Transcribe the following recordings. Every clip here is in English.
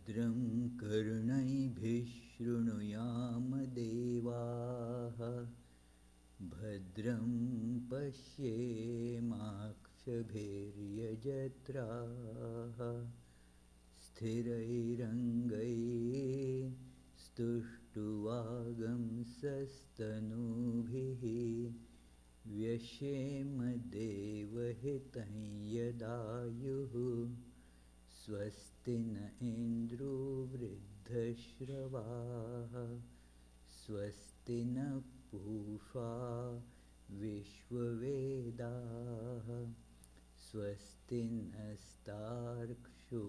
भद्रं कर्णैभिः शृणुयाम देवाः भद्रं पश्येमाक्षभिर्यजत्राः स्थिरैरङ्गैस्तुष्टुवागंसस्तनूभिः व्यशेम देवहितं यदायुः स्वस्ति न इन्द्रो वृद्धश्रवाः स्वस्ति न पूषा विश्ववेदाः स्वस्ति नस्तार्क्ष्यो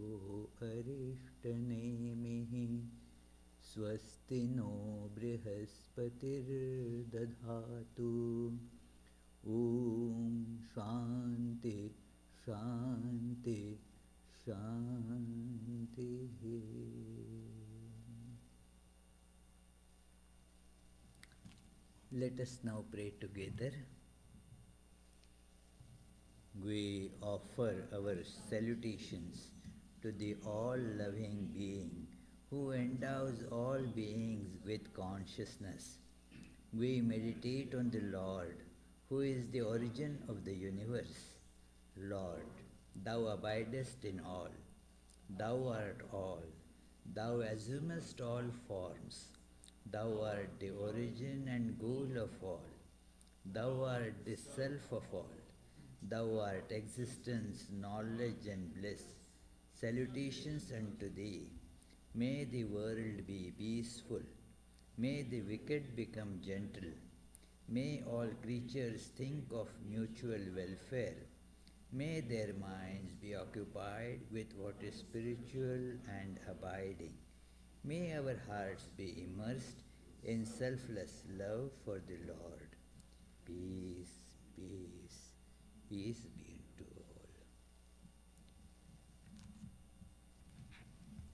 अरिष्टनेमिः स्वस्ति नो बृहस्पतिर्दधातु ॐ शान्ति शान्ति शान्तिः. Let us now pray together. We offer our salutations to the all-loving being who endows all beings with consciousness. We meditate on the Lord, who is the origin of the universe. Lord, Thou abidest in all. Thou art all. Thou assumest all forms. Thou art the origin and goal of all. Thou art the self of all. Thou art existence, knowledge and bliss. Salutations unto Thee. May the world be peaceful. May the wicked become gentle. May all creatures think of mutual welfare. May their minds be occupied with what is spiritual and abiding. May our hearts be immersed in selfless love for the Lord. Peace, peace, peace be to all.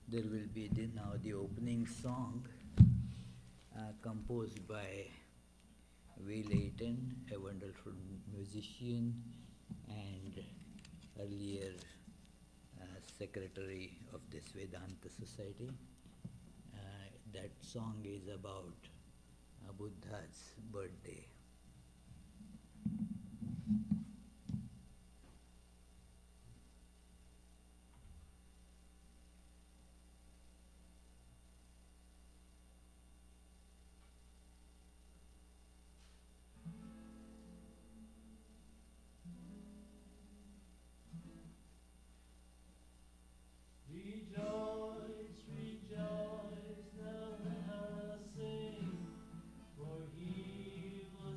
There will be now the opening song composed by V. Layton, a wonderful musician and earlier secretary of this Vedanta Society. That song is about Buddha's birthday. Rejoice, now let us sing, for he was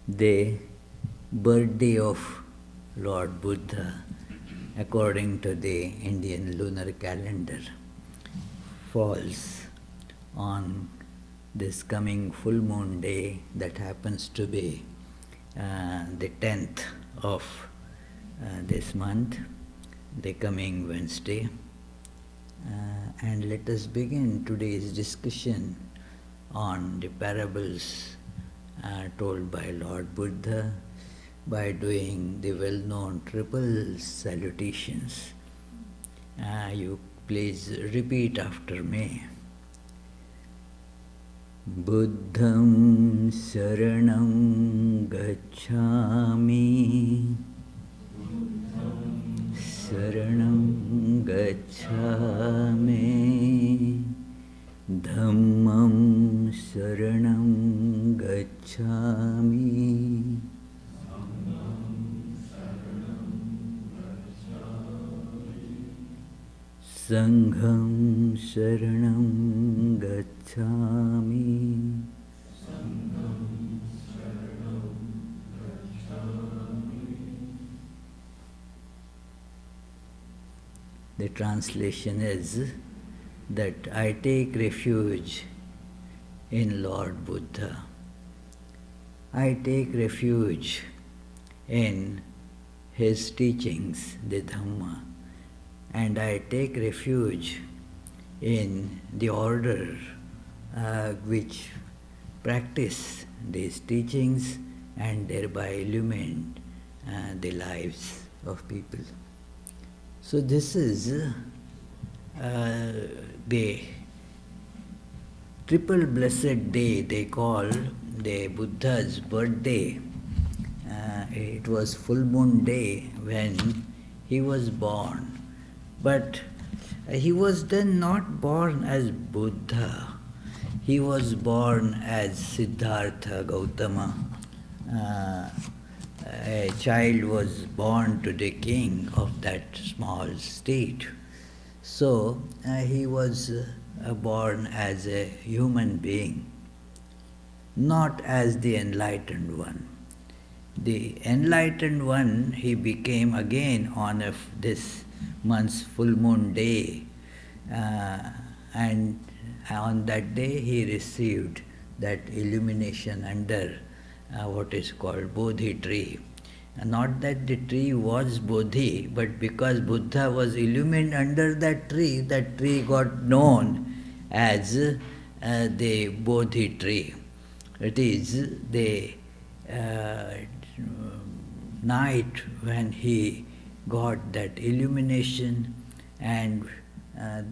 the birthday of Lord Buddha, according to the Indian lunar calendar, falls on this coming full moon day that happens to be the 10th of this month, the coming Wednesday. And let us begin today's discussion on the parables told by Lord Buddha by doing the well-known triple salutations. You please repeat after me. Buddham saranam gacchami, saranam gacchami, dhammam saranam gacchami, sangham saranam gacchami. The translation is that I take refuge in Lord Buddha. I take refuge in his teachings, the Dhamma, and I take refuge in the order which practice these teachings and thereby illumine the lives of people. So this is the triple blessed day they call the Buddha's birthday. It was full moon day when he was born. But he was then not born as Buddha. He was born as Siddhartha Gautama. A child was born to the king of that small state. So he was born as a human being, not as the enlightened one. The enlightened one, he became again on this month's full moon day, and on that day he received that illumination under what is called Bodhi tree. Not that the tree was Bodhi, but because Buddha was illumined under that tree got known as the Bodhi tree. It is the night when he got that illumination, and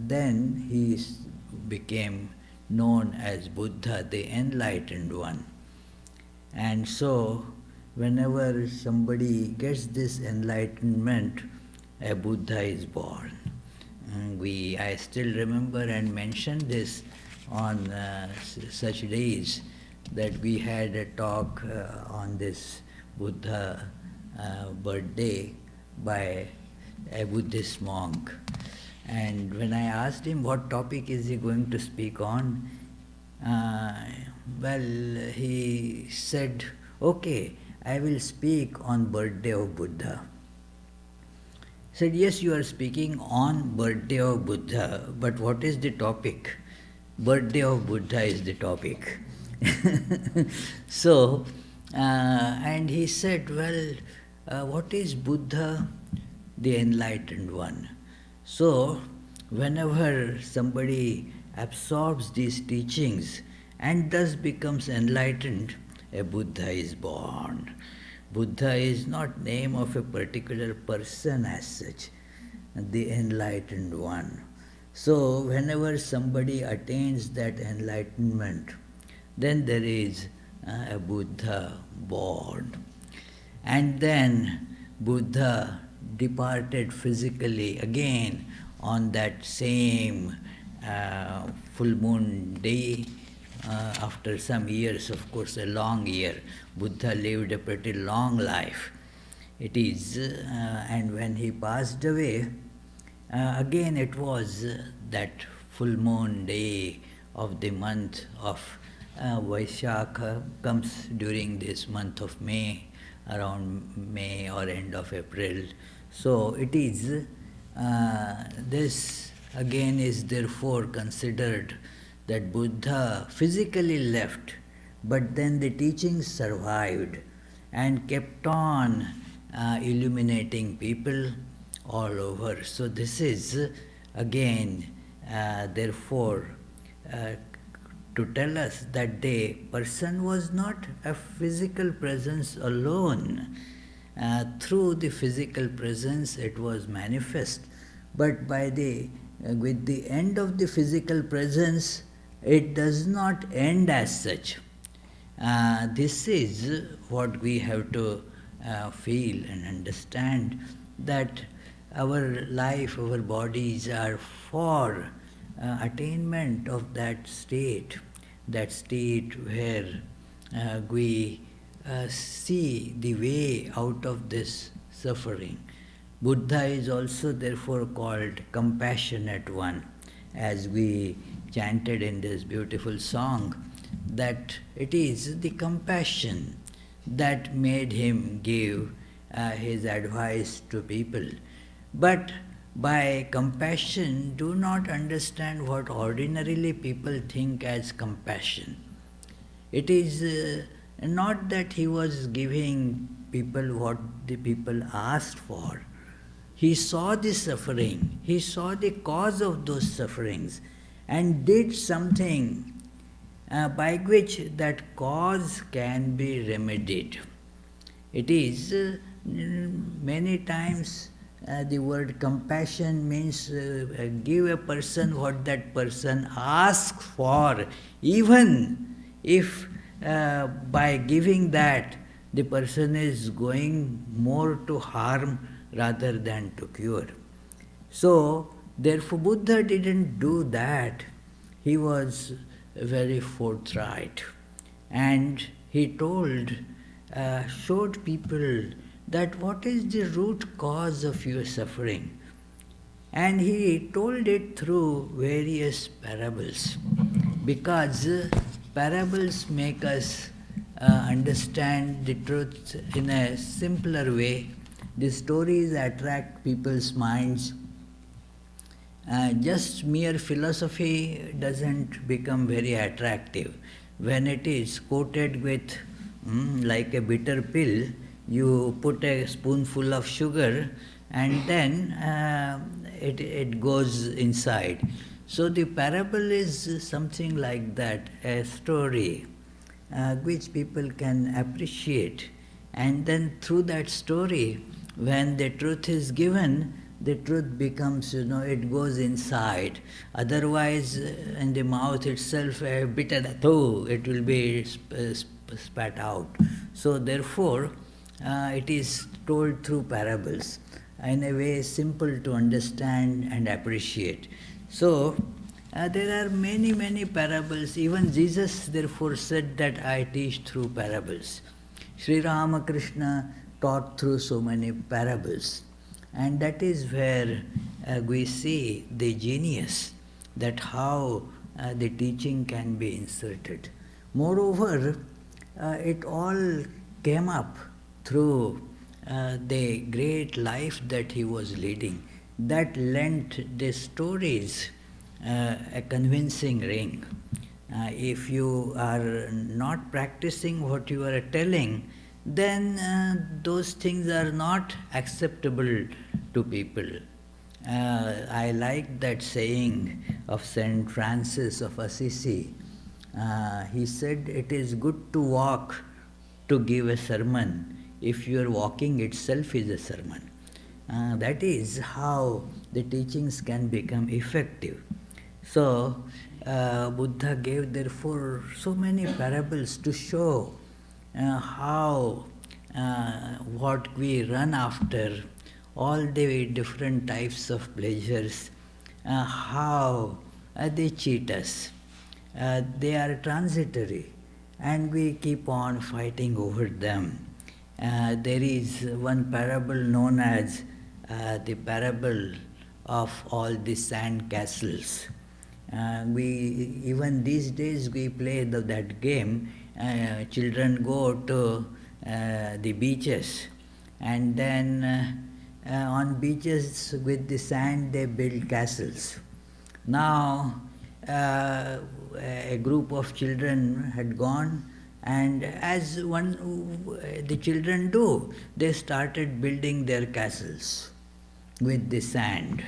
then he became known as Buddha, the enlightened one. And so whenever somebody gets this enlightenment, a Buddha is born. And I still remember and mentioned this on such days that we had a talk on this Buddha birthday by a Buddhist monk. And when I asked him what topic is he going to speak on, well, he said, okay, I will speak on birthday of Buddha. I said, yes, you are speaking on birthday of Buddha, but what is the topic? Birthday of Buddha is the topic. So, and he said, well, what is Buddha? The enlightened one. So, whenever somebody absorbs these teachings and thus becomes enlightened, a Buddha is born. Buddha is not name of a particular person as such, the enlightened one. So, whenever somebody attains that enlightenment, then there is a Buddha born. And then Buddha departed physically again on that same full moon day. After some years, of course, a long year, Buddha lived a pretty long life. It is, and when he passed away, again it was that full moon day of the month of Vaishakha comes during this month of May, around May or end of April. So it is, this again is therefore considered that Buddha physically left, but then the teachings survived and kept on illuminating people all over. So this is again, therefore, uh, to tell us that the person was not a physical presence alone. Through the physical presence, it was manifest, but by the with the end of the physical presence, it does not end as such. This is what we have to feel and understand, that our life, our bodies are for attainment of that state where we see the way out of this suffering. Buddha is also therefore called compassionate one, as we chanted in this beautiful song, that it is the compassion that made him give his advice to people. But by compassion, do not understand what ordinarily people think as compassion. It is not that he was giving people what the people asked for. He saw the suffering, he saw the cause of those sufferings, and did something by which that cause can be remedied. It is many times the word compassion means give a person what that person asks for, even if by giving that the person is going more to harm rather than to cure. So, therefore, Buddha didn't do that. He was very forthright, and he showed people that what is the root cause of your suffering. And he told it through various parables, because parables make us understand the truth in a simpler way. The stories attract people's minds. Just mere philosophy doesn't become very attractive. When it is coated with, like a bitter pill, you put a spoonful of sugar and then it goes inside. So the parable is something like that, a story which people can appreciate. And then through that story, when the truth is given, the truth becomes, it goes inside. Otherwise, in the mouth itself, a bitter, it will be spat out. So therefore, it is told through parables, in a way simple to understand and appreciate. So, there are many, many parables. Even Jesus therefore said that I teach through parables. Sri Ramakrishna taught through so many parables. And that is where we see the genius, that how the teaching can be inserted. Moreover, it all came up through the great life that he was leading, that lent the stories a convincing ring. If you are not practicing what you are telling, then those things are not acceptable to people. I like that saying of Saint Francis of Assisi. He said, it is good to walk to give a sermon if your walking itself is a sermon. That is how the teachings can become effective. So, Buddha gave therefore so many parables to show how what we run after, all the different types of pleasures, how they cheat us. They are transitory, and we keep on fighting over them. There is one parable known as the parable of all the sand castles. We even these days we play that game. Children go to the beaches, and then on beaches with the sand they build castles. Now, a group of children had gone, and as the children do, they started building their castles with the sand.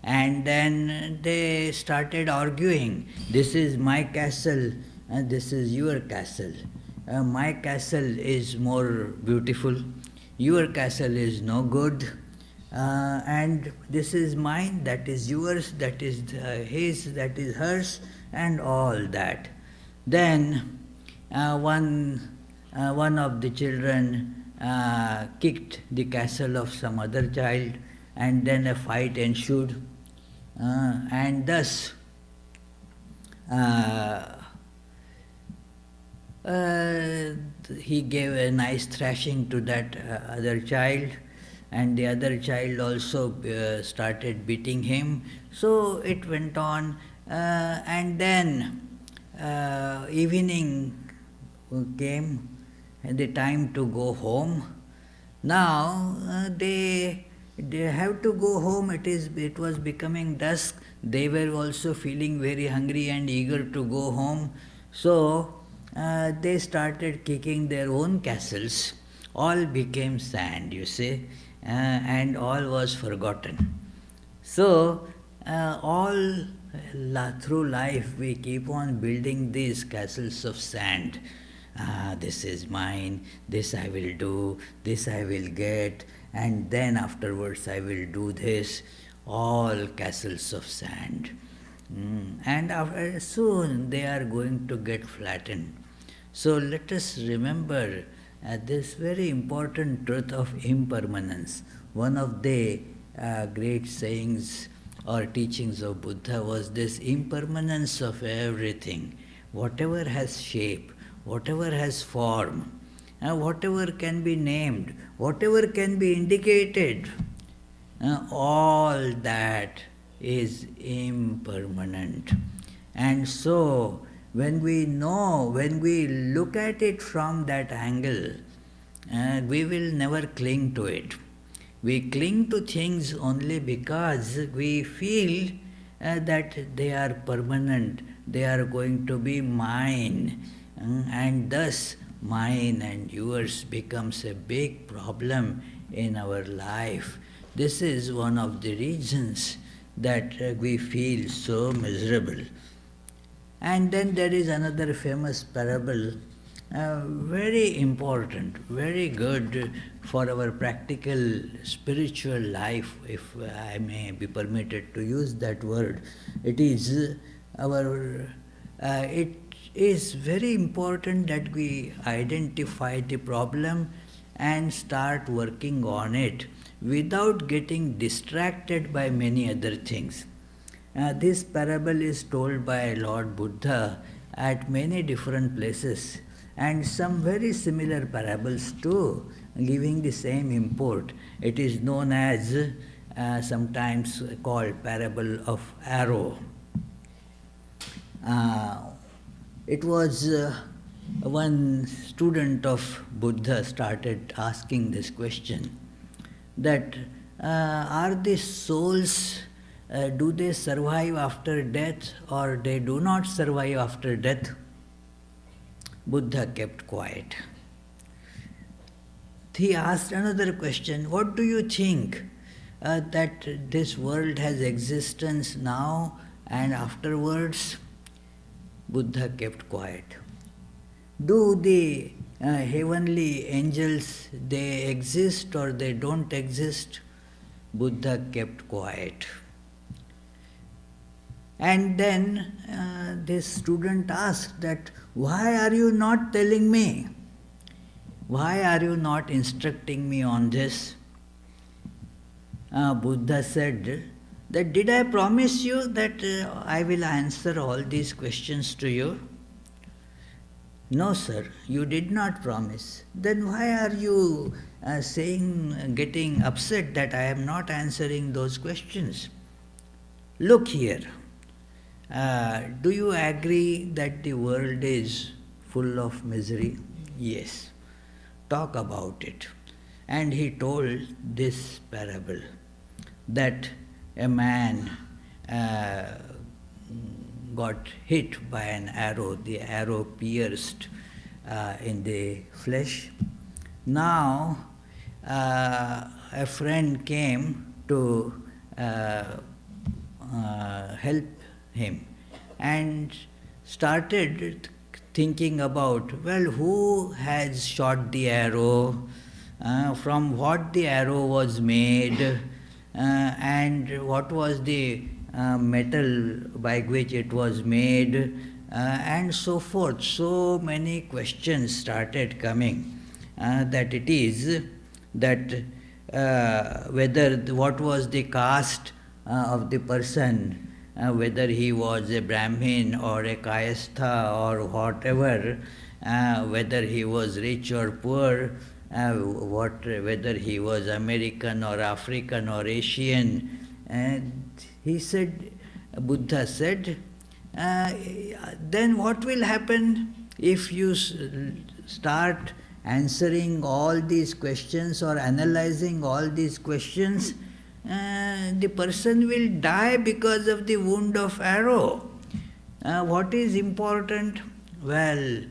And then they started arguing, this is my castle and this is your castle. My castle is more beautiful, your castle is no good, and this is mine, that is yours, that is his, that is hers, and all that. Then one of the children kicked the castle of some other child, and then a fight ensued, and thus he gave a nice thrashing to that other child, and the other child also started beating him. So it went on, and then evening came, and the time to go home. Now they have to go home. It was becoming dusk. They were also feeling very hungry and eager to go home. So they started kicking their own castles. All became sand, you see, and all was forgotten. So through life we keep on building these castles of sand. This is mine, this I will do, this I will get, and then afterwards I will do this. All castles of sand. And soon they are going to get flattened. So let us remember this very important truth of impermanence. One of the great sayings or teachings of Buddha was this impermanence of everything. Whatever has shape, whatever has form, whatever can be named, whatever can be indicated, all that is impermanent. And so, when we look at it from that angle, we will never cling to it. We cling to things only because we feel that they are permanent, they are going to be mine, and thus mine and yours becomes a big problem in our life. This is one of the reasons that we feel so miserable. And then there is another famous parable, very important, very good for our practical spiritual life, if I may be permitted to use that word. It is very important that we identify the problem and start working on it without getting distracted by many other things. This parable is told by Lord Buddha at many different places, and some very similar parables too, giving the same import. It is known as, sometimes called, parable of arrow. It was one student of Buddha started asking this question, that are these souls, do they survive after death or they do not survive after death? Buddha kept quiet. He asked another question, what do you think, that this world has existence now and afterwards? Buddha kept quiet. Do the heavenly angels, they exist or they don't exist? Buddha kept quiet. And then this student asked that, why are you not telling me? Why are you not instructing me on this? Buddha said that, did I promise you that I will answer all these questions to you? No, sir, you did not promise. Then why are you getting upset that I am not answering those questions? Look here. Do you agree that the world is full of misery? Yes. Talk about it. And he told this parable that a man uh, got hit by an arrow, the arrow pierced in the flesh. Now, a friend came to help him and started thinking about, well, who has shot the arrow, from what the arrow was made, and what was the metal by which it was made, and so forth. So many questions started coming, that it is that whether what was the caste of the person, whether he was a Brahmin or a Kayastha or whatever, whether he was rich or poor, whether he was American or African or Asian. And he said, Buddha said, then what will happen if you start answering all these questions or analyzing all these questions? The person will die because of the wound of arrow. What is important? Well,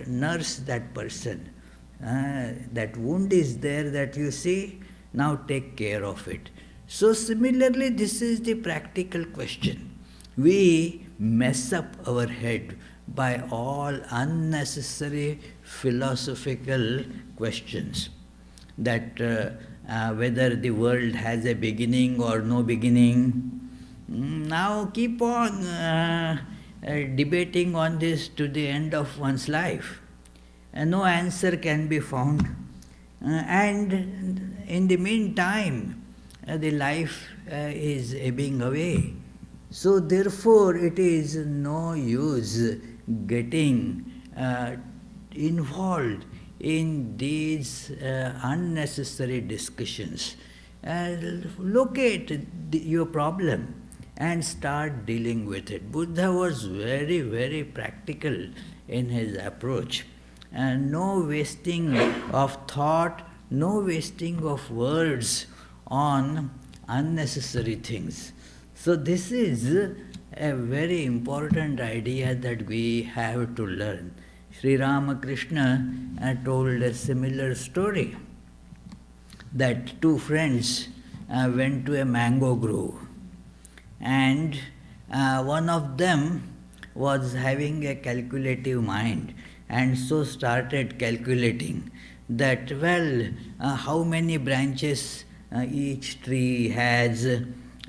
nurse that person. That wound is there that you see, now take care of it. So similarly, this is the practical question. We mess up our head by all unnecessary philosophical questions, that whether the world has a beginning or no beginning. Now keep on debating on this to the end of one's life. No answer can be found. And in the meantime, the life is ebbing away. So therefore, it is no use getting involved in these unnecessary discussions. Locate your problem and start dealing with it. Buddha was very, very practical in his approach. And no wasting of thought, no wasting of words on unnecessary things. So this is a very important idea that we have to learn. Sri Ramakrishna told a similar story, that two friends went to a mango grove, and one of them was having a calculative mind, and so started calculating that, well, how many branches each tree has.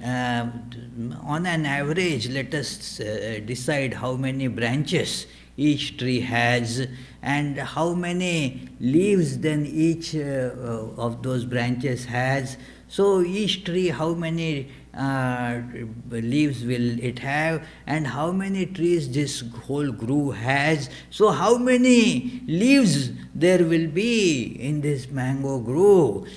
On an average, let us decide how many branches each tree has, and how many leaves then each of those branches has. So each tree, how many leaves will it have, and how many trees this whole grove has. So how many leaves there will be in this mango grove.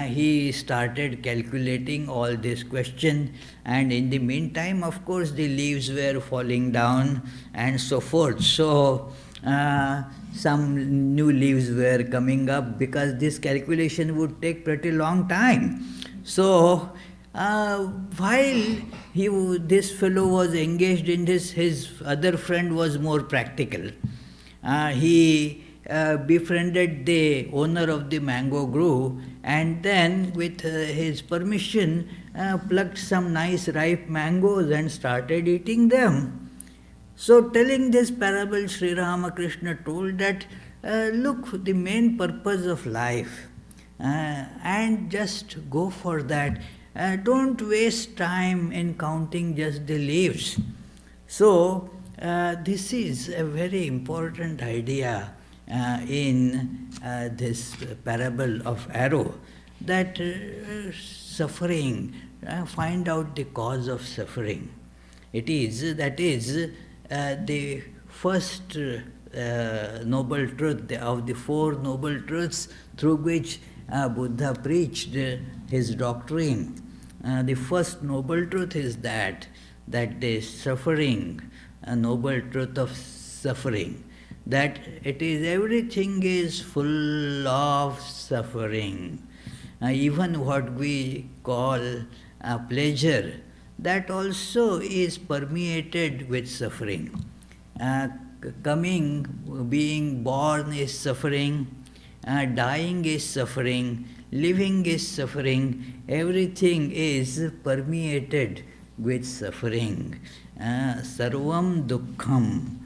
He started calculating all this question, and in the meantime, of course, the leaves were falling down and so forth. So some new leaves were coming up, because this calculation would take pretty long time. So while this fellow was engaged in this, his other friend was more practical. He befriended the owner of the mango grove, and then with his permission plucked some nice ripe mangoes and started eating them. So telling this parable, Sri Ramakrishna told that, look, the main purpose of life, and just go for that. Don't waste time in counting just the leaves. So this is a very important idea in this parable of arrow, that suffering, find out the cause of suffering. That is the first noble truth of the four noble truths through which Buddha preached his doctrine. The first noble truth is that that the suffering, a noble truth of suffering, that it is everything is full of suffering. Even what we call pleasure, that also is permeated with suffering. Coming, being born is suffering, dying is suffering, living is suffering, everything is permeated with suffering. Sarvam dukkham,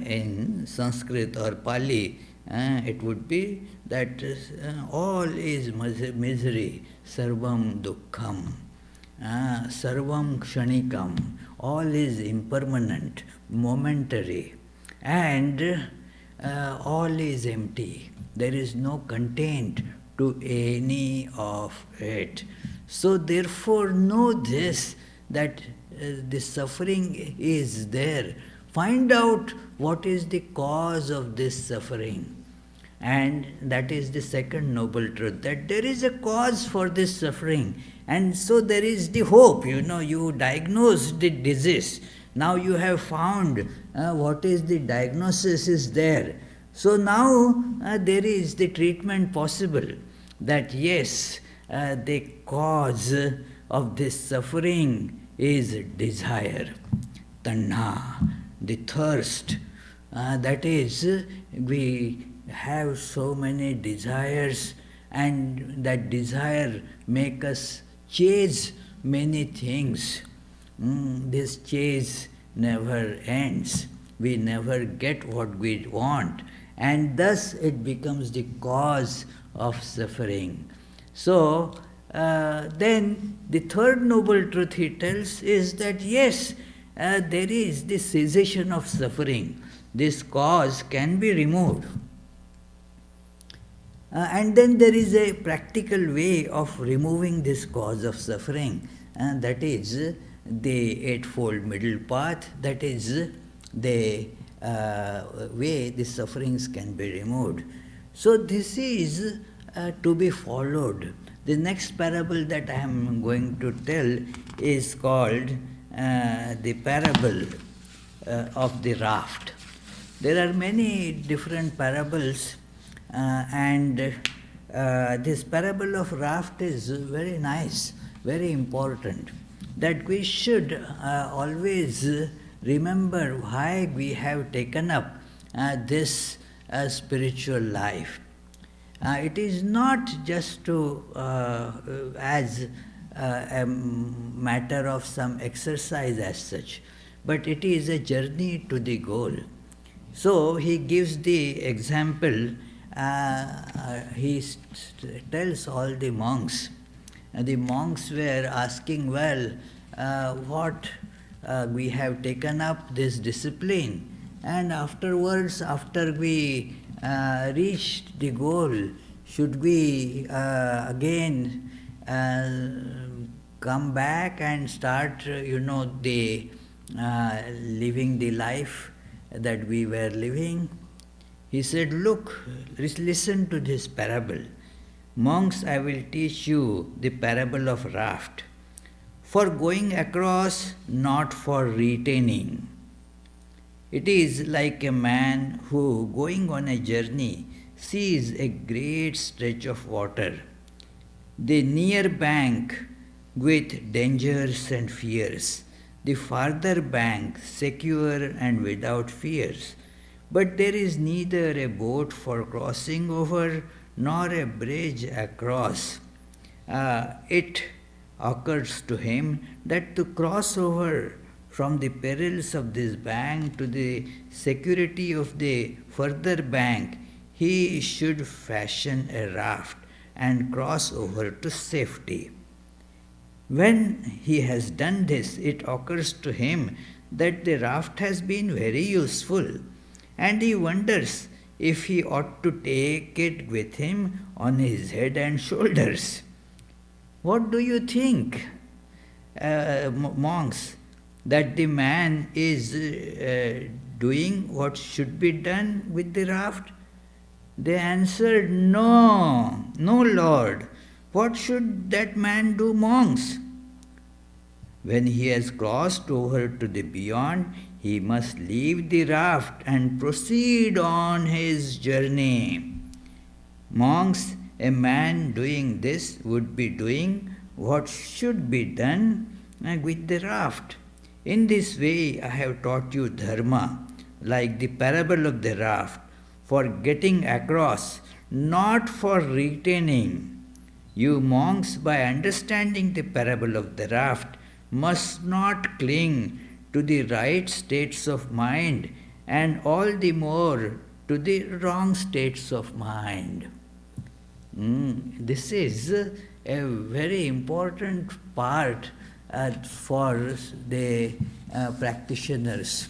in Sanskrit or Pali, it would be that all is misery, sarvam dukkham, sarvam kshanikam, all is impermanent, momentary, and all is empty. There is no content to any of it. So therefore know this, that the suffering is there. Find out what is the cause of this suffering. And that is the second noble truth, that there is a cause for this suffering. And so there is the hope. You diagnosed the disease. Now you have found what is the diagnosis is there. So now there is the treatment possible, that yes, the cause of this suffering is desire, tanha, the thirst. That is, we have so many desires, and that desire make us chase many things. This chase never ends. We never get what we want, and thus it becomes the cause of suffering. So then the third noble truth he tells is that yes, there is the cessation of suffering. This cause can be removed. And then there is a practical way of removing this cause of suffering, and that is the Eightfold Middle Path, that is the way the sufferings can be removed. So this is to be followed. The next parable that I am going to tell is called the parable of the raft. There are many different parables, and this parable of raft is very nice, very important, that we should always remember why we have taken up this spiritual life. It is not just to as a matter of some exercise as such, but it is a journey to the goal. So he gives the example, he tells all the monks. The monks were asking, well, what we have taken up this discipline, and afterwards, after we reached the goal, should we again come back and start, the living the life that we were living? He said, look, listen to this parable. Monks, I will teach you the parable of raft. For going across, not for retaining. It is like a man who, going on a journey, sees a great stretch of water, the near bank with dangers and fears, the farther bank secure and without fears. But there is neither a boat for crossing over nor a bridge across. It occurs to him that to cross over from the perils of this bank to the security of the further bank, he should fashion a raft and cross over to safety. When he has done this, it occurs to him that the raft has been very useful, and he wonders if he ought to take it with him on his head and shoulders. What do you think, monks, that the man is doing what should be done with the raft? They answered, no, no, Lord. What should that man do, monks? When he has crossed over to the beyond, he must leave the raft and proceed on his journey. Monks, a man doing this would be doing what should be done with the raft. In this way, I have taught you dharma, like the parable of the raft, for getting across, not for retaining. You monks, by understanding the parable of the raft, must not cling to the right states of mind and all the more to the wrong states of mind. This is a very important part for the practitioners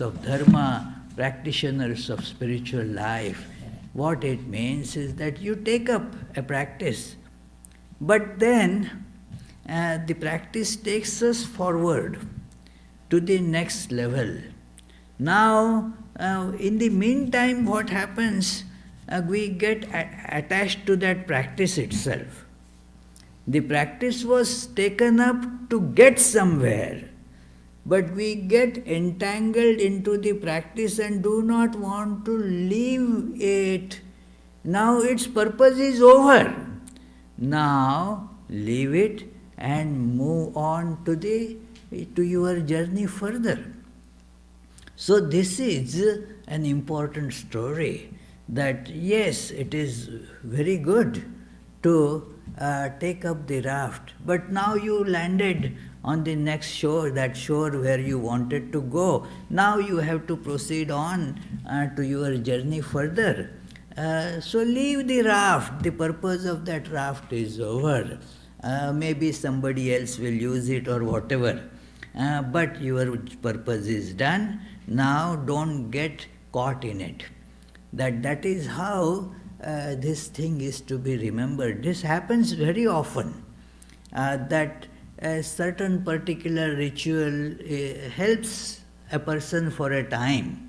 of dharma, practitioners of spiritual life. What it means is that you take up a practice, but then the practice takes us forward to the next level. Now, in the meantime, what happens? We get attached to that practice itself. The practice was taken up to get somewhere, but we get entangled into the practice and do not want to leave it. Now its purpose is over. Now leave it and move on to your journey further. So this is an important story, that yes, it is very good to take up the raft, but now you landed on the next shore, that shore where you wanted to go. Now you have to proceed on to your journey further. So leave the raft. The purpose of that raft is over. Maybe somebody else will use it or whatever. But your purpose is done. Now don't get caught in it. That is how this thing is to be remembered. This happens very often, that a certain particular ritual helps a person for a time.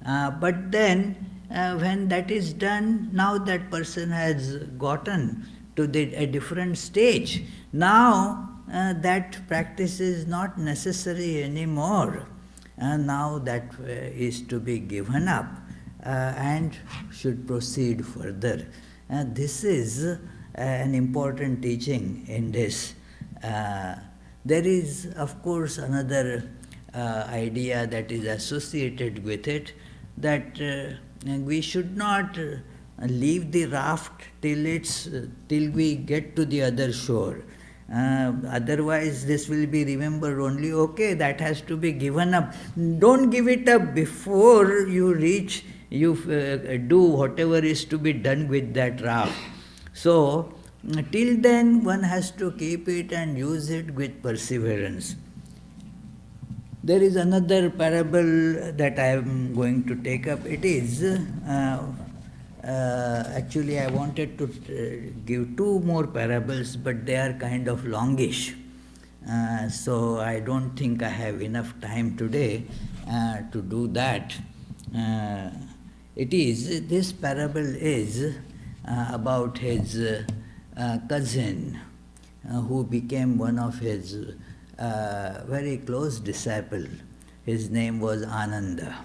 But then when that is done, now that person has gotten to a different stage. Now that practice is not necessary anymore. Now that is to be given up and should proceed further. This is an important teaching in this. There is, of course, another idea that is associated with it, that we should not leave the raft till we get to the other shore. Otherwise, this will be remembered only, okay, that has to be given up. Don't give it up before you reach, you do whatever is to be done with that raft. So, till then, one has to keep it and use it with perseverance. There is another parable that I am going to take up. It is, actually I wanted to give two more parables, but they are kind of longish. So I don't think I have enough time today to do that. This parable is about his cousin who became one of his very close disciple. His name was Ananda.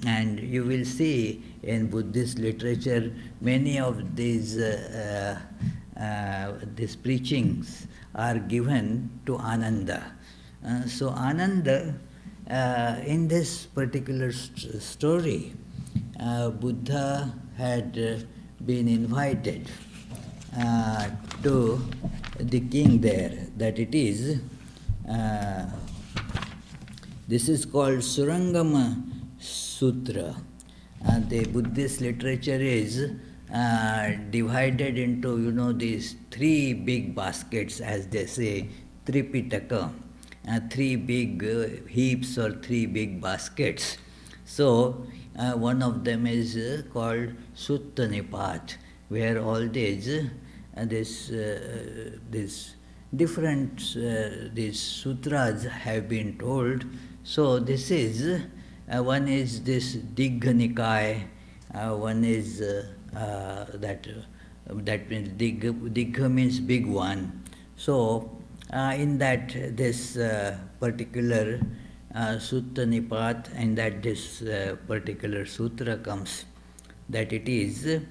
And you will see in Buddhist literature many of these preachings are given to Ananda. So Ananda, in this particular story, Buddha had been invited to the king there, that it is, this is called Surangama Sutra. The Buddhist literature is divided into, these three big baskets, as they say, Tripitaka, three big heaps or three big baskets. So, one of them is called Sutta Nipat, where all these different these sutras have been told. So this is one is this Digha Nikaya, one is that means Digha means big one. So in that this particular Sutta Nipat, and that this particular sutra comes, that it is,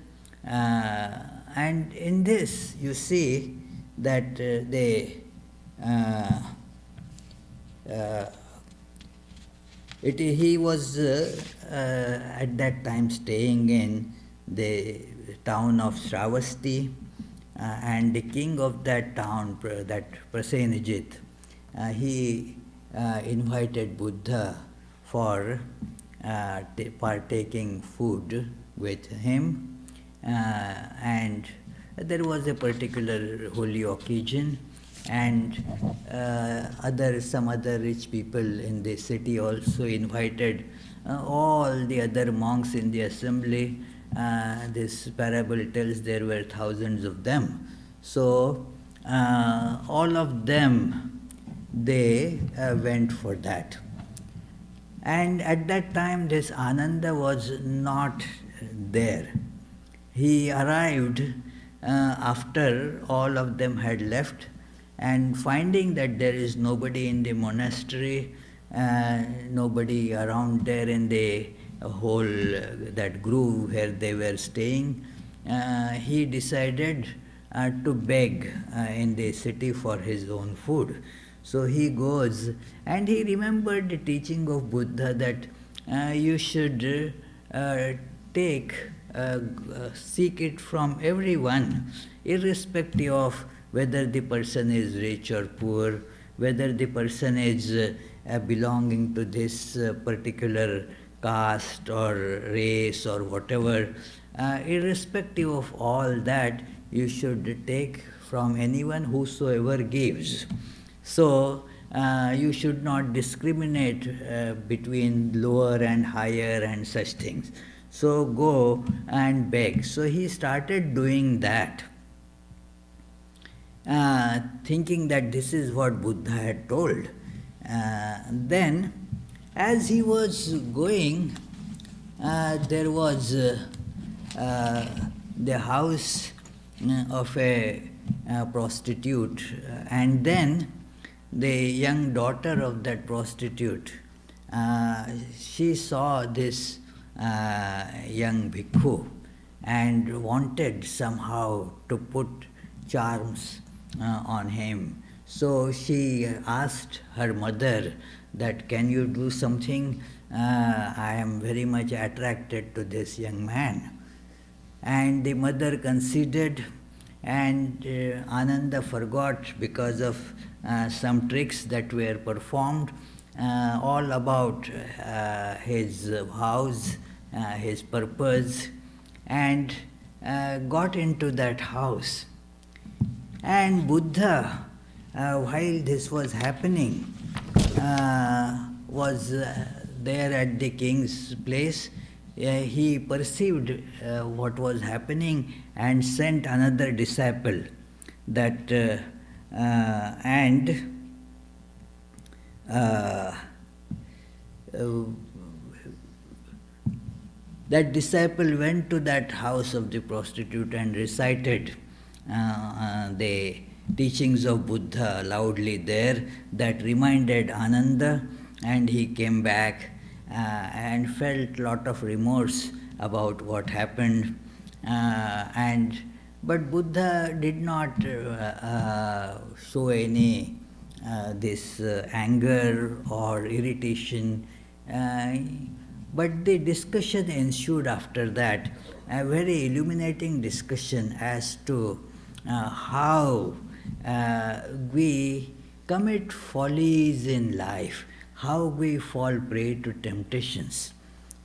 and in this you see that uh, uh, he was at that time staying in the town of Shravasti, and the king of that town, that Prasenajit, he invited Buddha for partaking food with him, and there was a particular holy occasion, and some other rich people in the city also invited all the other monks in the assembly. This parable tells there were thousands of them. So all of them, they went for that. And at that time, this Ananda was not there. He arrived after all of them had left, and finding that there is nobody in the monastery, nobody around there in the whole that grove where they were staying, he decided to beg in the city for his own food. So he goes, and he remembered the teaching of Buddha that you should take, seek it from everyone, irrespective of whether the person is rich or poor, whether the person is belonging to this particular caste or race or whatever. Irrespective of all that, you should take from anyone whosoever gives. So you should not discriminate between lower and higher and such things. So go and beg. So he started doing that, thinking that this is what Buddha had told. Then, as he was going, there was the house of a prostitute, and then the young daughter of that prostitute, she saw this young bhikkhu and wanted somehow to put charms on him. So she asked her mother that, can you do something? I am very much attracted to this young man. And the mother considered, and Ananda forgot, because of some tricks that were performed, all about his house, his purpose, and got into that house. And Buddha, while this was happening, was there at the king's place. He perceived what was happening and sent another disciple that that disciple went to that house of the prostitute and recited the teachings of Buddha loudly there, that reminded Ananda, and he came back and felt lot of remorse about what happened. But Buddha did not show any this anger or irritation. But the discussion ensued after that, a very illuminating discussion as to how we commit follies in life, how we fall prey to temptations.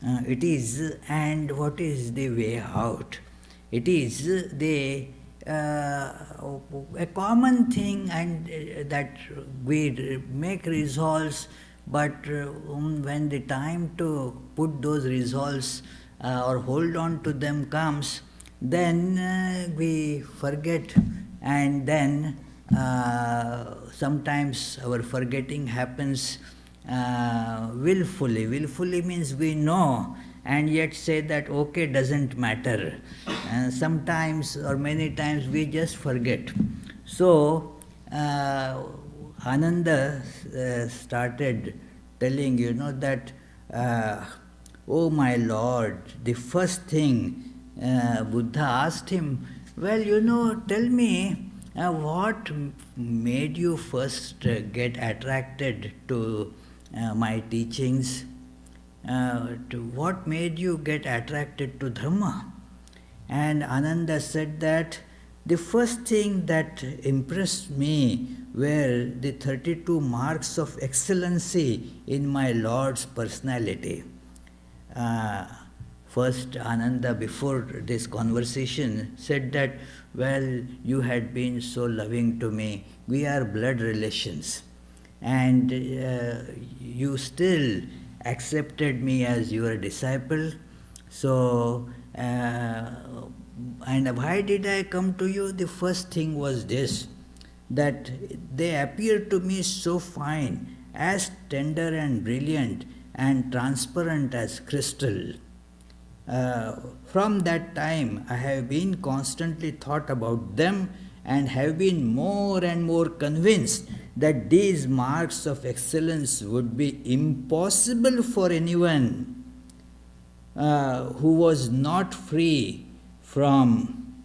It is, and what is the way out? It is a common thing, and that we make resolves, but when the time to put those resolves or hold on to them comes, then we forget, and then sometimes our forgetting happens willfully. Willfully means we know and yet say that okay, doesn't matter. Sometimes or many times we just forget. So Ananda started telling, that, oh my Lord, the first thing Buddha asked him, well, tell me what made you first get attracted to my teachings? What made you get attracted to Dharma? And Ananda said that the first thing that impressed me were the 32 marks of excellency in my Lord's personality. Uh, First, Ananda, before this conversation, said that, well, you had been so loving to me. We are blood relations. And you still accepted me as your disciple. So, and why did I come to you? The first thing was this, that they appeared to me so fine, as tender and brilliant and transparent as crystal. From that time, I have been constantly thought about them and have been more and more convinced that these marks of excellence would be impossible for anyone who was not free from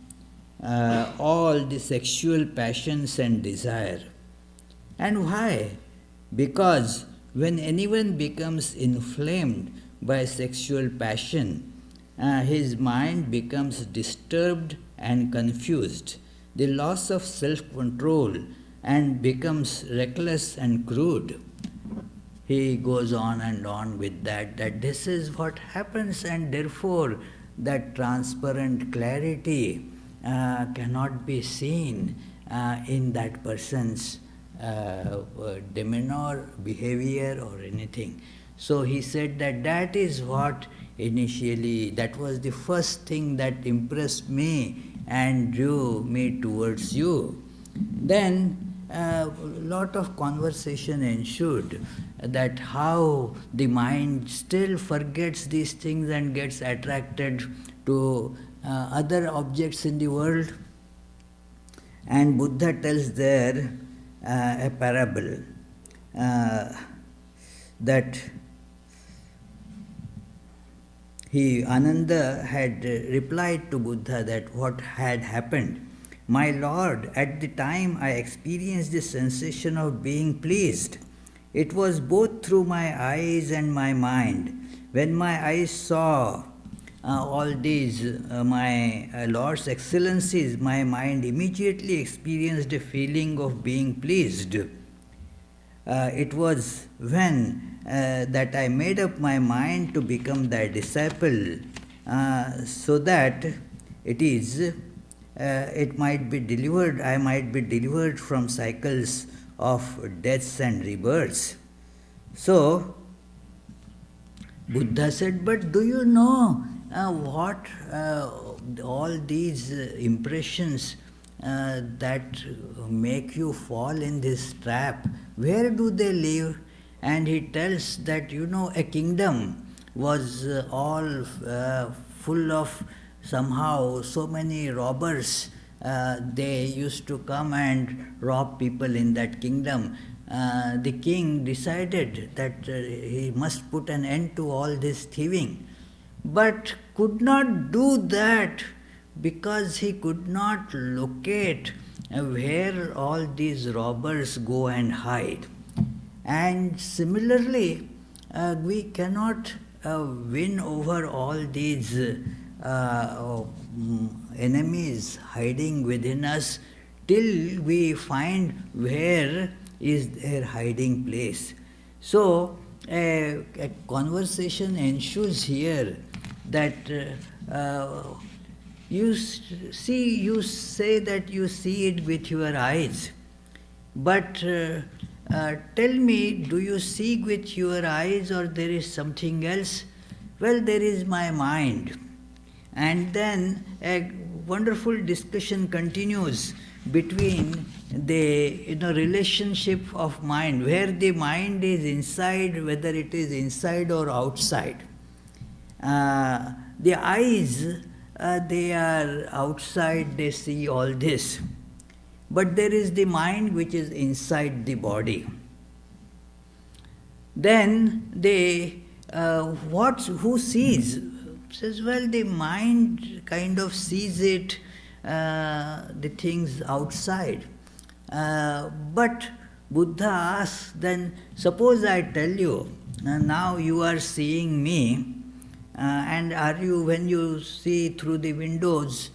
all the sexual passions and desire. And why? Because when anyone becomes inflamed by sexual passion, his mind becomes disturbed and confused, the loss of self-control, and becomes reckless and crude. He goes on and on with that this is what happens, and therefore that transparent clarity cannot be seen in that person's demeanor, behavior, or anything. So he said that is what initially, that was the first thing that impressed me and drew me towards you. Then a lot of conversation ensued, that how the mind still forgets these things and gets attracted to other objects in the world. And Buddha tells there a parable that Ananda had replied to Buddha that what had happened. My Lord, at the time I experienced the sensation of being pleased. It was both through my eyes and my mind. When my eyes saw all these, my Lord's excellencies, my mind immediately experienced a feeling of being pleased. It was when that I made up my mind to become thy disciple, so that it might be delivered, I might be delivered from cycles of deaths and rebirths. So, Buddha said, but do you know what all these impressions that make you fall in this trap, where do they live? And he tells that, a kingdom was all full of somehow so many robbers. They used to come and rob people in that kingdom. The king decided that he must put an end to all this thieving, but could not do that because he could not locate where all these robbers go and hide. And similarly, we cannot win over all these enemies hiding within us till we find where is their hiding place. So a conversation ensues here that you say that you see it with your eyes, but tell me, do you see with your eyes or there is something else? Well, there is my mind. And then a wonderful discussion continues between the relationship of mind, where the mind is inside, whether it is inside or outside. The eyes, they are outside, they see all this. but there is the mind which is inside the body. Then who sees? Says, well, the mind kind of sees it, the things outside. But Buddha asks, then suppose I tell you, now you are seeing me, and when you see through the windows,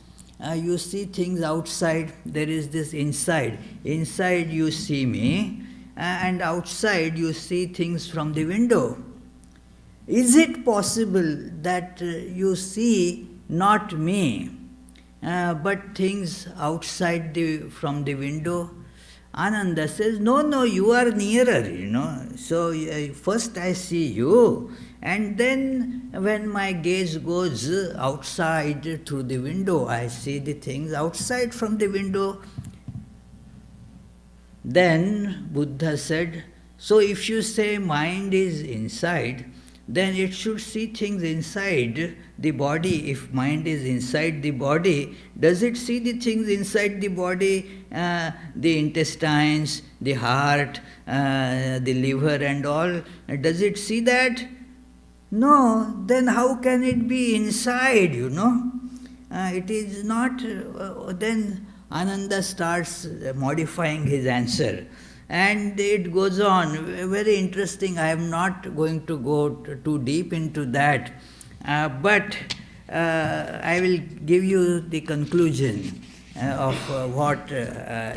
you see things outside, there is this inside. Inside you see me, and outside you see things from the window. Is it possible that you see not me, but things outside from the window? Ananda says, no, you are nearer, So first I see you, and then when my gaze goes outside through the window, I see the things outside from the window. Then Buddha said, so if you say mind is inside, then it should see things inside the body. If mind is inside the body, does it see the things inside the body, the intestines, the heart, the liver and all? Does it see that? No, then how can it be inside, It is not, then Ananda starts modifying his answer. And it goes on, very interesting. I am not going to go too deep into that, but I will give you the conclusion of what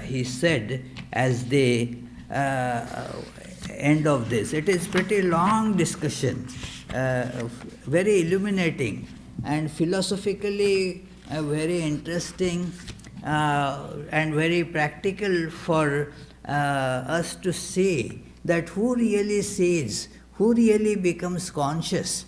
he said as the end of this. It is pretty long discussion, very illuminating and philosophically very interesting and very practical for us to see that who really sees, who really becomes conscious,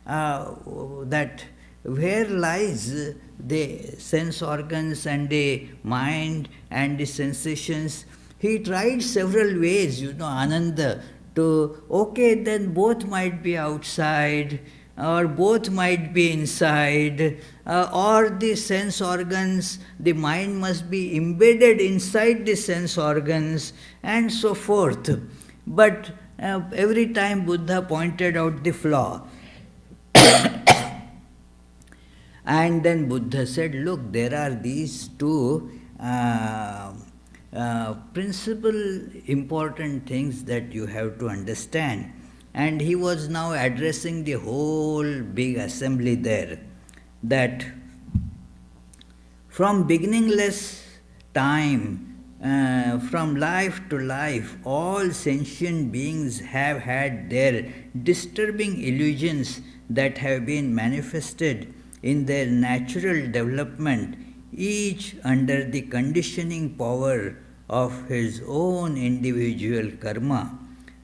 that where lies the sense organs and the mind and the sensations. He tried several ways, Ananda, then both might be outside, or both might be inside, or the sense organs, the mind must be embedded inside the sense organs, and so forth. But every time Buddha pointed out the flaw. And then Buddha said, look, there are these two principal important things that you have to understand. And he was now addressing the whole big assembly there, that from beginningless time, from life to life, all sentient beings have had their disturbing illusions that have been manifested in their natural development, each under the conditioning power of his own individual karma,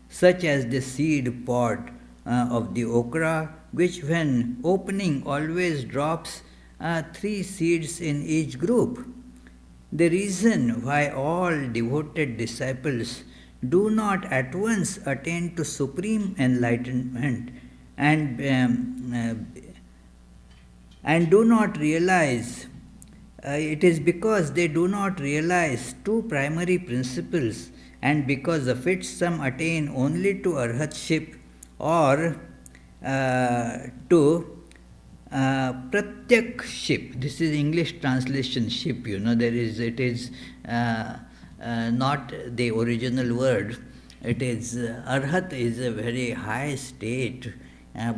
such as the seed pod of the okra, which when opening always drops 3 seeds in each group. The reason why all devoted disciples do not at once attain to supreme enlightenment and do not realize, it is because they do not realize two primary principles, and because of it some attain only to arhatship or to pratyakship. This is English translation ship, it is not the original word. It is, arhat is a very high state,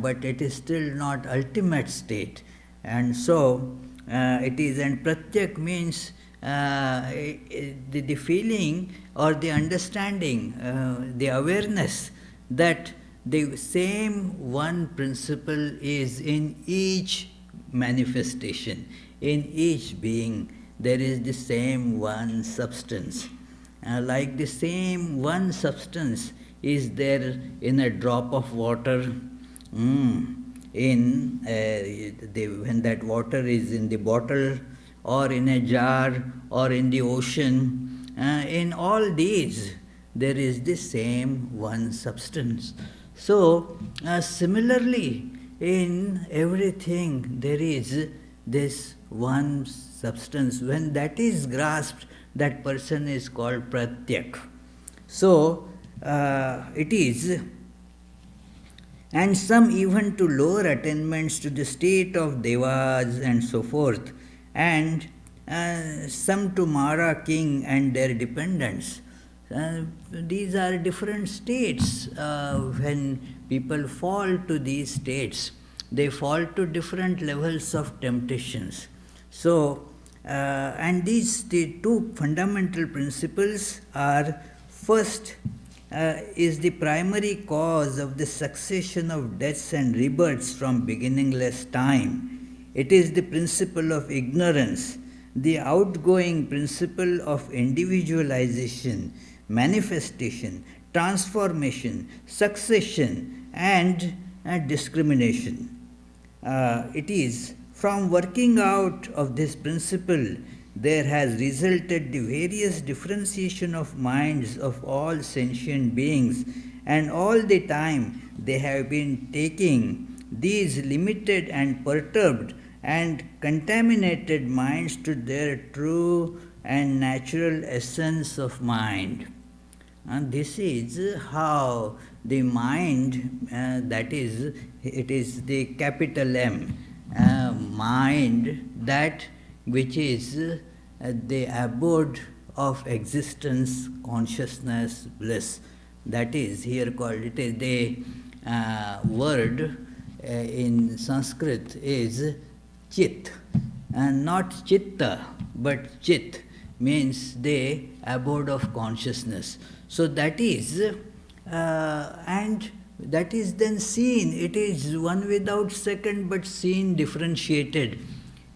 but it is still not ultimate state. And so it is, and pratyak means the feeling or the understanding, the awareness that the same one principle is in each manifestation, in each being. There is the same one substance. Like the same one substance is there in a drop of water, when that water is in the bottle or in a jar or in the ocean. In all these, there is the same one substance. So, similarly, in everything there is this one substance. When that is grasped, that person is called pratyak. So, it is, and some even to lower attainments to the state of devas and so forth, and some to Mara king and their dependents. These are different states. When people fall to these states, they fall to different levels of temptations. So, and these the two fundamental principles are: first, is the primary cause of the succession of deaths and rebirths from beginningless time. It is the principle of ignorance, the outgoing principle of individualization, manifestation, transformation, succession, and discrimination. It is from working out of this principle there has resulted the various differentiation of minds of all sentient beings, and all the time they have been taking these limited and perturbed and contaminated minds to their true and natural essence of mind. And this is how the mind, that is, it is the capital M, mind, that which is the abode of existence, consciousness, bliss. That is here called, it is the word in Sanskrit is chit, and not chitta, but chit means the abode of consciousness. So that is, and that is then seen, it is one without second but seen differentiated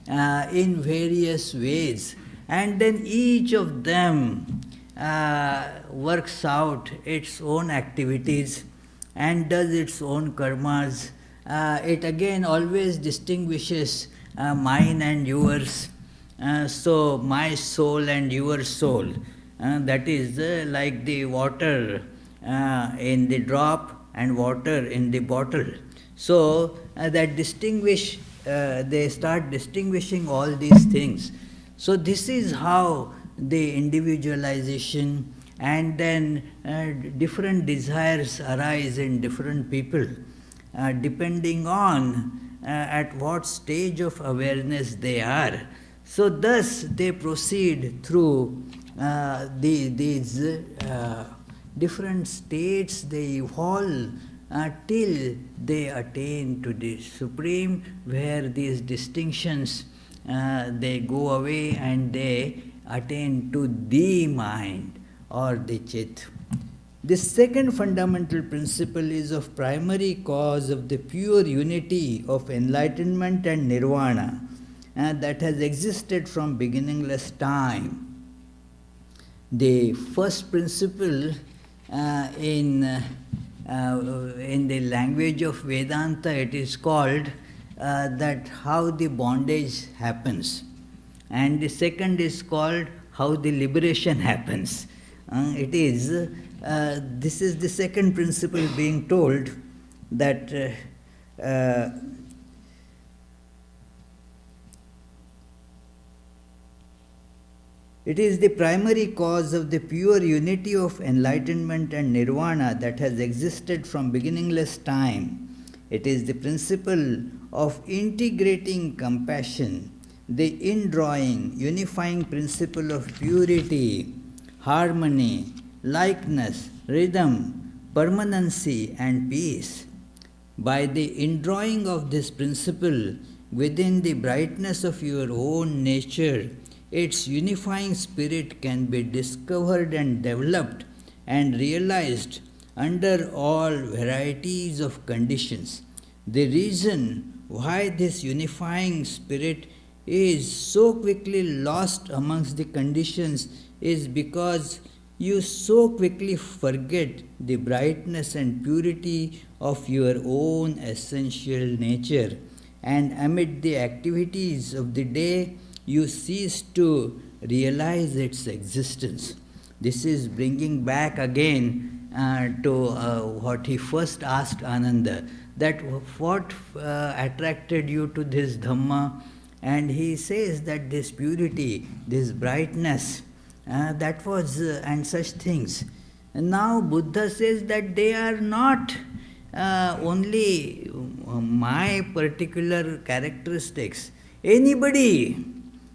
in various ways, and then each of them works out its own activities and does its own karmas. It again always distinguishes mine and yours. So my soul and your soul, that is like the water in the drop and water in the bottle. So that distinguish, they start distinguishing all these things. So this is how the individualization, and then different desires arise in different people, depending on at what stage of awareness they are. So thus they proceed through these different states, they evolve till they attain to the supreme, where these distinctions they go away and they attain to the mind or the chit. The second fundamental principle is of primary cause of the pure unity of enlightenment and nirvana that has existed from beginningless time. The first principle in the language of Vedanta, it is called that how the bondage happens, and the second is called how the liberation happens. It is this is the second principle being told, that it is the primary cause of the pure unity of enlightenment and nirvana that has existed from beginningless time. It is the principle of integrating compassion, the indrawing, unifying principle of purity, harmony, likeness, rhythm, permanency, and peace. By the indrawing of this principle within the brightness of your own nature, its unifying spirit can be discovered and developed and realized under all varieties of conditions. The reason why this unifying spirit is so quickly lost amongst the conditions is because you so quickly forget the brightness and purity of your own essential nature, and amid the activities of the day, you cease to realize its existence. This is bringing back again to what he first asked Ananda, that what attracted you to this Dhamma? And he says that this purity, this brightness, That was, and such things. And now Buddha says that they are not only my particular characteristics. Anybody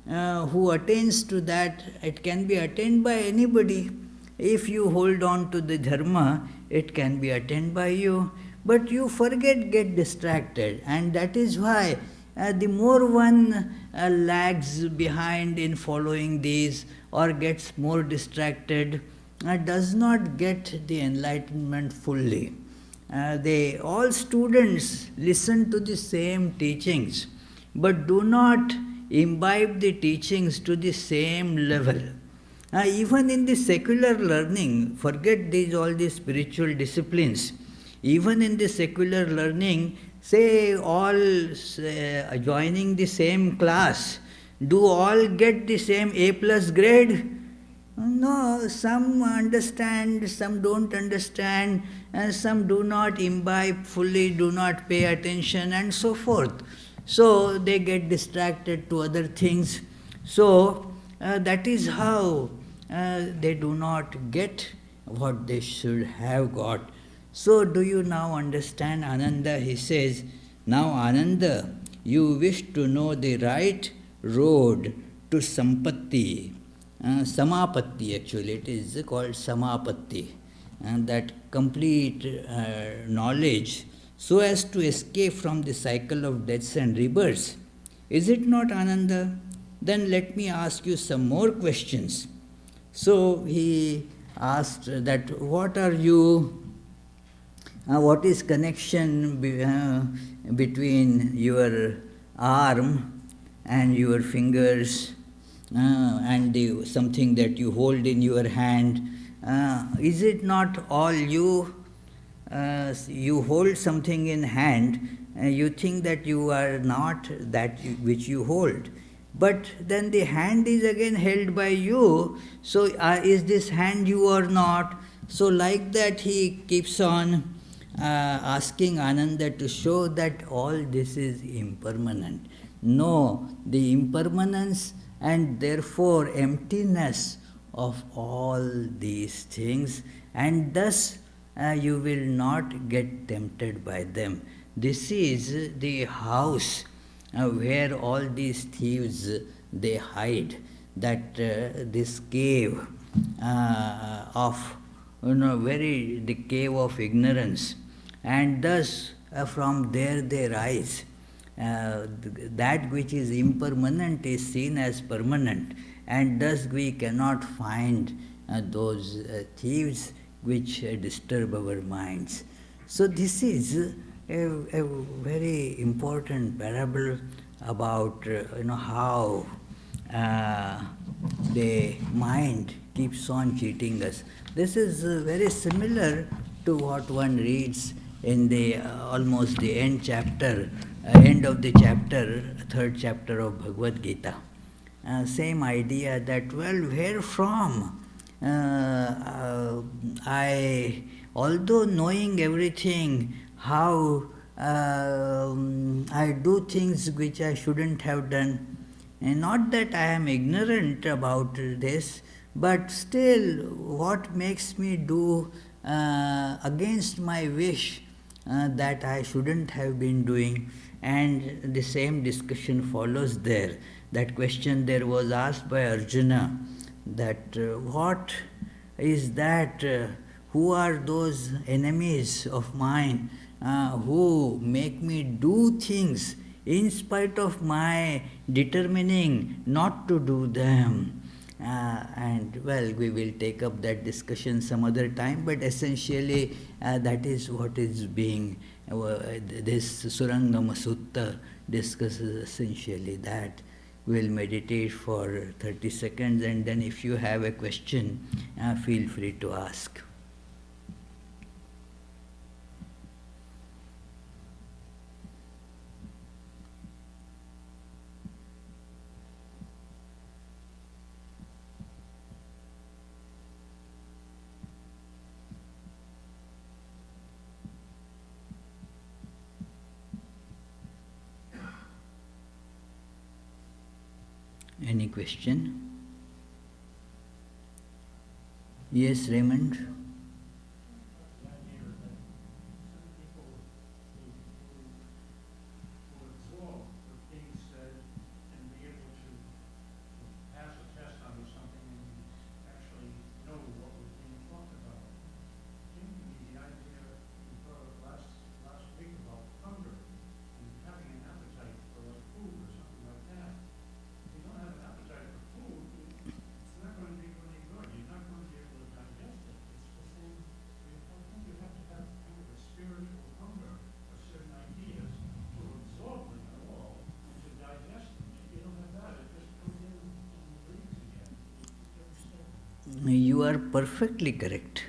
who attains to that, it can be attained by anybody. If you hold on to the dharma, it can be attained by you. But you forget, get distracted, and that is why the more one lags behind in following these or gets more distracted, does not get the enlightenment fully. They all students listen to the same teachings, but do not imbibe the teachings to the same level. Even in the secular learning, forget all these spiritual disciplines. Even in the secular learning, say all joining the same class, do all get the same A plus grade? No, some understand, some don't understand, and some do not imbibe fully, do not pay attention, and so forth. So they get distracted to other things. So that is how they do not get what they should have got. So do you now understand, Ananda? He says, now Ananda, you wish to know the right road to Sampatti. Samapatti, actually, it is called Samapatti, and that complete knowledge so as to escape from the cycle of deaths and rebirths. Is it not, Ananda? Then let me ask you some more questions. So he asked that what is connection between your arm and your fingers and something that you hold in your hand? Is it not all you? You hold something in hand, you think that you are not that which you hold. But then the hand is again held by you, so is this hand you or not? So like that he keeps on asking Ananda to show that all this is impermanent. No, the impermanence and therefore emptiness of all these things, and thus you will not get tempted by them. This is the house where all these thieves they hide, that this cave of the cave of ignorance, and thus from there they rise. That which is impermanent is seen as permanent, and thus we cannot find those thieves which disturb our minds. So this is a very important parable about how the mind keeps on cheating us. This is very similar to what one reads in the almost the end of the chapter, third chapter of Bhagavad Gita. Same idea that, well, where from? I, although knowing everything, how I do things which I shouldn't have done. And not that I am ignorant about this, but still what makes me do against my wish that I shouldn't have been doing. And the same discussion follows there. That question there was asked by Arjuna, that what is that, who are those enemies of mine who make me do things in spite of my determining not to do them. And well, we will take up that discussion some other time, but essentially that is what is being, this Surangama Sutta discusses essentially that. We'll meditate for 30 seconds, and then if you have a question, feel free to ask. Any question? Yes, Raymond? You are perfectly correct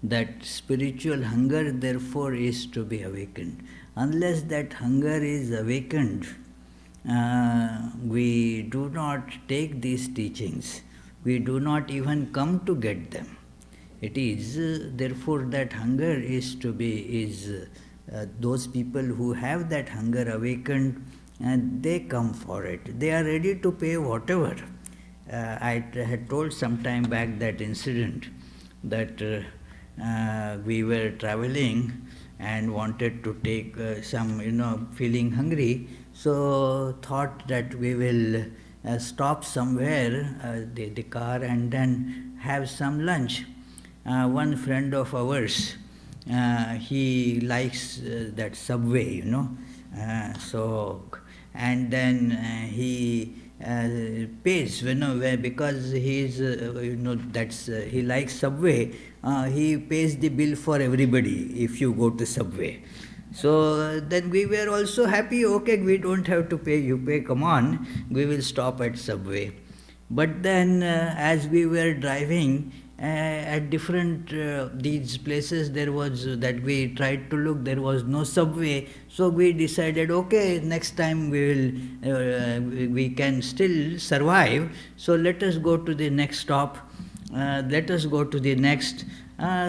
that spiritual hunger, therefore, is to be awakened. Unless that hunger is awakened, we do not take these teachings. We do not even come to get them. It is therefore that hunger is to be those people who have that hunger awakened, and they come for it. They are ready to pay whatever. I had told some time back that incident that we were traveling and wanted to take some, feeling hungry. So thought that we will stop somewhere, the car, and then have some lunch. One friend of ours, he likes that Subway, so, and then he pays, because he's, that's he likes Subway. He pays the bill for everybody if you go to Subway. So then we were also happy. Okay, we don't have to pay. You pay. Come on, we will stop at Subway. But then, as we were driving at different these places, there was that we tried to look. There was no Subway, so we decided, okay, next time we can still survive. So let us go to the next stop. Let us go to the next.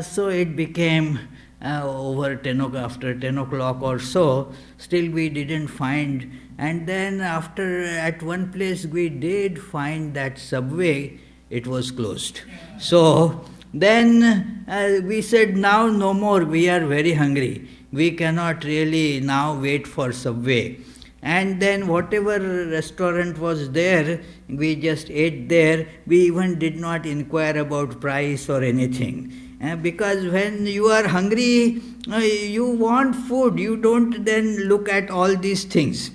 So it became over after 10 o'clock or so. Still we didn't find. And then at one place we did find that Subway, it was closed. So then we said, now no more, we are very hungry. We cannot really now wait for Subway. And then whatever restaurant was there, we just ate there. We even did not inquire about price or anything. Because when you are hungry, you want food. You don't then look at all these things.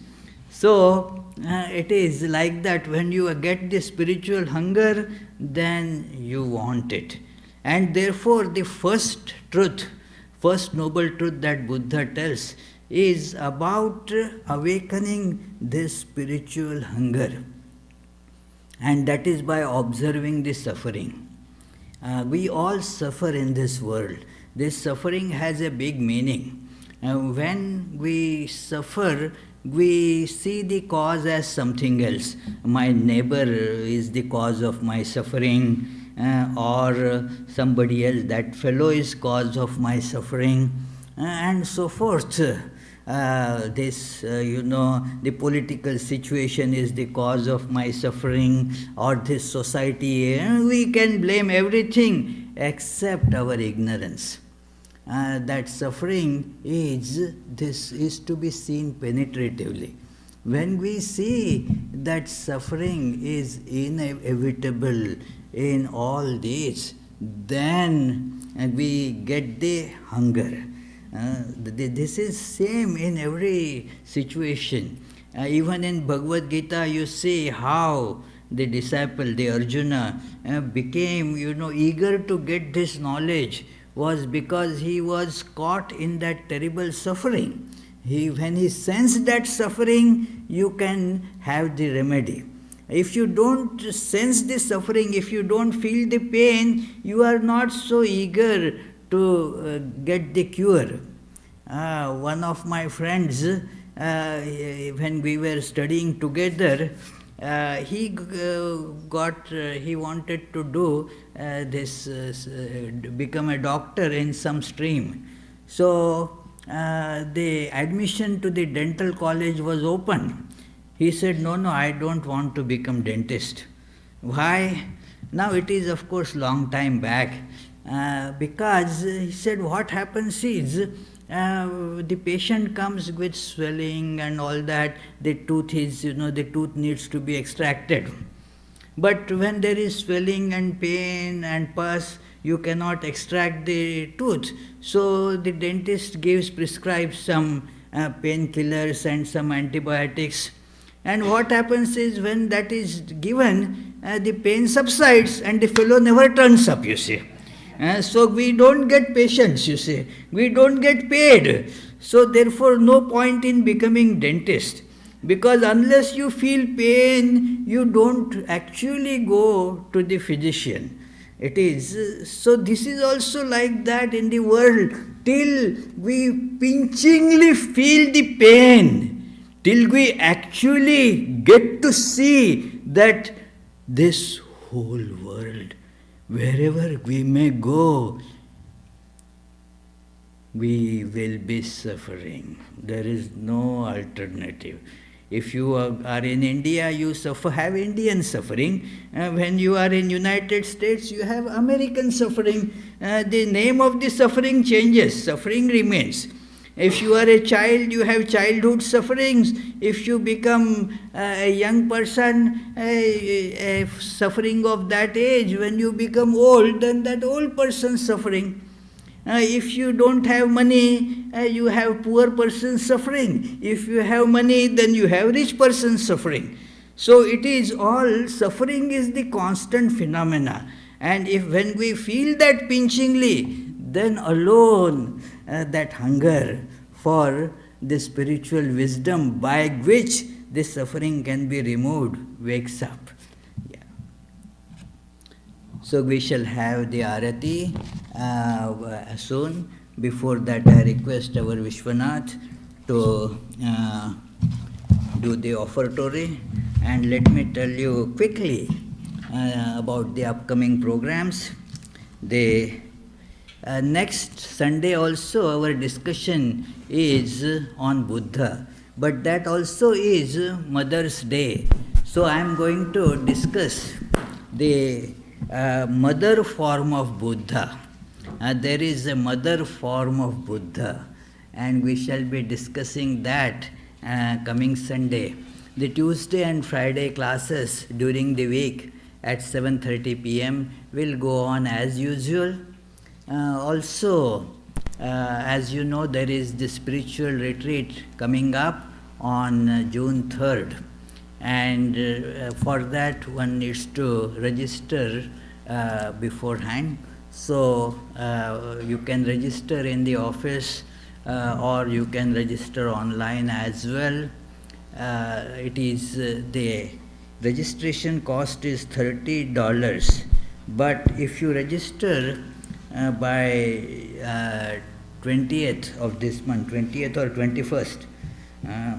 So it is like that. When you get the spiritual hunger, then you want it. And therefore the first noble truth that Buddha tells is about awakening this spiritual hunger. And that is by observing the suffering. We all suffer in this world. This suffering has a big meaning. When we suffer, we see the cause as something else. My neighbor is the cause of my suffering, or somebody else, that fellow is cause of my suffering, and so forth. The political situation is the cause of my suffering, or this society. We can blame everything except our ignorance. That suffering is to be seen penetratively. When we see that suffering is inevitable in all these, then we get the hunger. This is same in every situation. Even in Bhagavad Gita, you see how the disciple, the Arjuna, became, eager to get this knowledge, was because he was caught in that terrible suffering. When he sensed that suffering, you can have the remedy. If you don't sense the suffering, if you don't feel the pain, you are not so eager to get the cure. One of my friends, when we were studying together, he wanted to do become a doctor in some stream. So the admission to the dental college was open. He said, no, I don't want to become dentist. Why? Now it is of course long time back, because he said what happens is the patient comes with swelling and all that, the tooth is, the tooth needs to be extracted. But when there is swelling and pain and pus, you cannot extract the tooth. So the dentist prescribes some painkillers and some antibiotics. And what happens is when that is given, the pain subsides and the fellow never turns up, you see. So we don't get patients, you see. We don't get paid. So therefore no point in becoming dentist. Because unless you feel pain, you don't actually go to the physician. It is, so this is also like that in the world, till we pinchingly feel the pain, till we actually get to see that this whole world, wherever we may go, we will be suffering. There is no alternative. If you are in India, you have Indian suffering. When you are in United States, you have American suffering. The name of the suffering changes, suffering remains. If you are a child, you have childhood sufferings. If you become a young person, a suffering of that age. When you become old, then that old person's suffering. If you don't have money, you have poor person suffering. If you have money, then you have rich person suffering. So it is all, suffering is the constant phenomena. And if when we feel that pinchingly, then alone that hunger for the spiritual wisdom by which this suffering can be removed wakes up. So we shall have the arati soon. Before that, I request our Vishwanath to do the offertory. And let me tell you quickly about the upcoming programs. The next Sunday also our discussion is on Buddha. But that also is Mother's Day. So I am going to discuss the mother form of Buddha. There is a mother form of Buddha, and we shall be discussing that coming Sunday. The Tuesday and Friday classes during the week at 7:30 p.m. will go on as usual. Also, as you know, there is the spiritual retreat coming up on June 3rd. And for that one needs to register beforehand. So you can register in the office or you can register online as well. It is the registration cost is $30, but if you register by 20th of this month, 20th or 21st,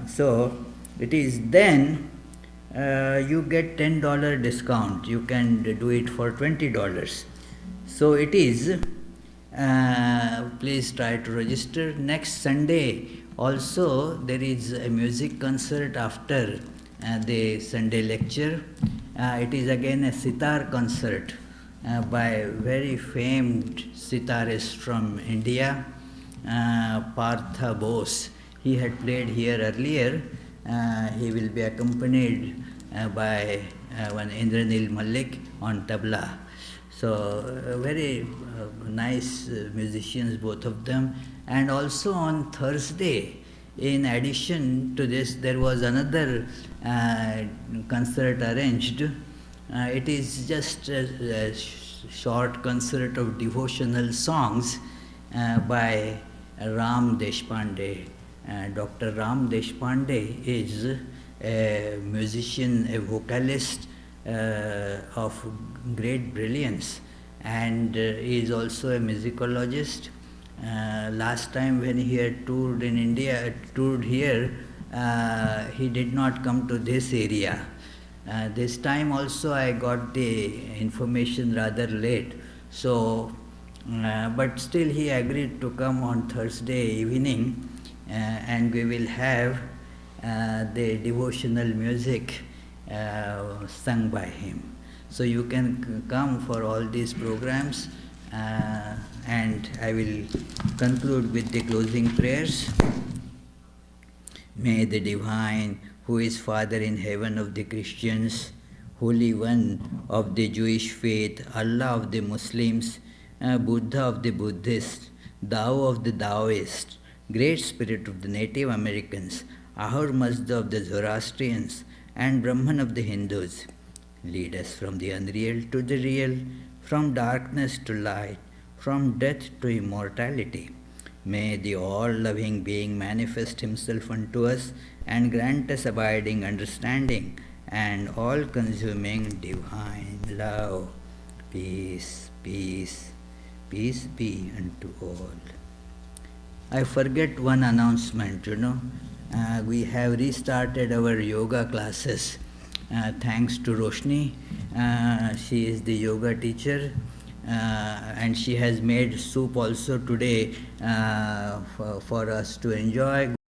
so it is then you get $10 discount. You can do it for $20. So it is, please try to register. Next Sunday also there is a music concert after the Sunday lecture. It is again a sitar concert by a very famed sitarist from India, Partha Bose. He had played here earlier. He will be accompanied by one Indranil Malik on tabla. So very nice musicians, both of them. And also on Thursday, in addition to this, there was another concert arranged. It is just a short concert of devotional songs by Ram Deshpande. Dr. Ram Deshpande is a musician, a vocalist of great brilliance, and is also a musicologist. Last time when he had toured in India, toured here, he did not come to this area. This time also I got the information rather late, so but still he agreed to come on Thursday evening, and we will have the devotional music sung by him. So you can come for all these programs, and I will conclude with the closing prayers. May the Divine, who is Father in heaven of the Christians, Holy One of the Jewish faith, Allah of the Muslims, Buddha of the Buddhists, Tao of the Taoists, Great Spirit of the Native Americans, Ahur Mazda of the Zoroastrians, and Brahman of the Hindus, lead us from the unreal to the real, from darkness to light, from death to immortality. May the all-loving being manifest himself unto us and grant us abiding understanding and all-consuming divine love. Peace, peace, peace be unto all. I forget one announcement, we have restarted our yoga classes thanks to Roshni. She is the yoga teacher. And she has made soup also today for us to enjoy.